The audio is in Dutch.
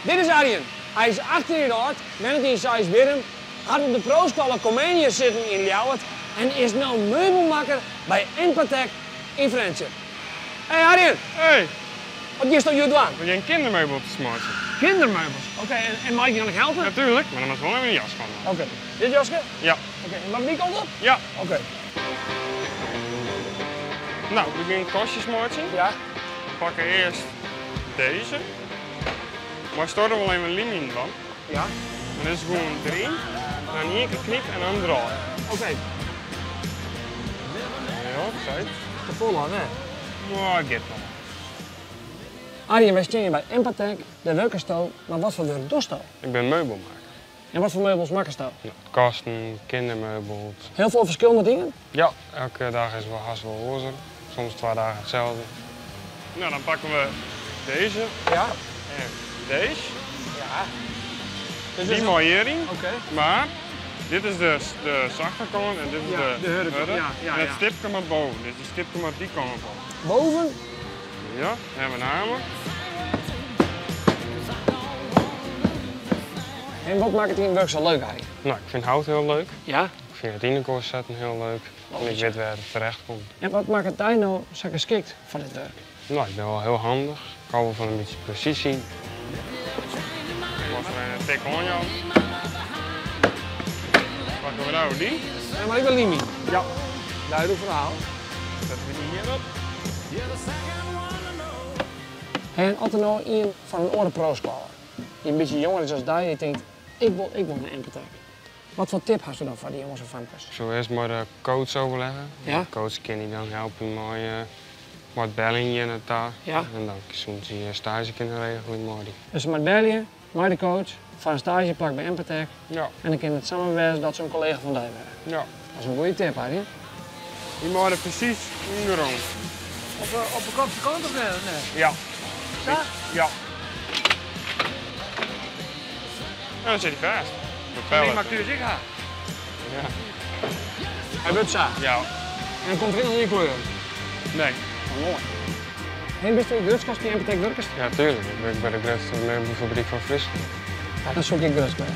Dit is Arjen. Hij is 18 jaar oud, bent in Zeist-Birrum, had op de pro-school Comenius zitten in Ljouwert en is nu meubelmaker bij Empatec in Friendship. Hey Arjen, Hey, wat is dat jullie doen? wil je een kindermeubel te smarten? Kindermeubels. Oké, en mag ik je dan helpen? Natuurlijk, maar dan moet je wel even een jas gaan. Oké. Dit Joske? Ja. Oké, en wat die kant op? Ja. Oké. Nou, we beginnen kostjes smarten. Ja. We pakken eerst deze. Maar storten we wel even lim in van. Ja. En dit is gewoon erin. Dan hier een knip en dan draaien. Oké. Ja, kijk. Te vol aan, hè? Maar get nog. Arjen, wij staan hier bij Empatec, de werkerstoel, maar wat voor werk doe je? Ik ben meubelmaker. En wat voor meubels maken je? Nou, kasten, kindermeubels. Heel veel verschillende dingen? Ja, elke dag is wel haast wel roze. Soms 2 dagen hetzelfde. Nou, dan pakken we deze Ja. en deze. Ja. Dus Die mooi hierin. Oké. Maar dit is de zachte kant en dit is Ja, de hurk. Ja, en het ja. stipje maar boven. Dus die stipje maar die kant op. Boven? Ja, dan hebben we een hamer. En wat maakt het in werk zo leuk eigenlijk? Nou, ik vind hout heel leuk. Ja. Ik vind het in de kost zetten heel leuk. En ik weet waar het terecht komt. En wat maakt het daar nou zo geschikt voor dit werk? Nou, ik ben wel heel handig. Ik hou wel van een beetje precisie. Als we een tik aan jou. Pakken we nou die. Ja, maar ik wil Limi. Ja. Duidelijk verhaal. Zetten we die hierop. En als er nou iemand van een orde pro-school die een beetje jonger is als jij, die denkt, ik wil naar Empatec. Wat voor tip had je dan voor die jongens en vankers? Zo eerst maar de coach overleggen. Ja? De coach kan je dan helpen met wat bellingen en het daar. Ja. En dan soms je stage kunnen regelen met die. Dus met België, maar de coach, van een stageplak bij Empatec. Ja. En dan kan het samenwerken dat zo'n collega van jij werkt. Ja. Dat is een goede tip, Arjen. Die moeten precies onderom. Op de kopje kant of nee? Ja. Ja? Ja. En dan zit hij vast. Nee, maar kun je zich gaan. Ja. Hij wordt zo. Ja. En dan komt er in je kleur. Nee. Mooi. En bist u Grutskast die Empatec werkers? Ja, tuurlijk. Ik werk bij de grootste meubelfabriek van Friesland. Ja, dan zoek ik Grutskast.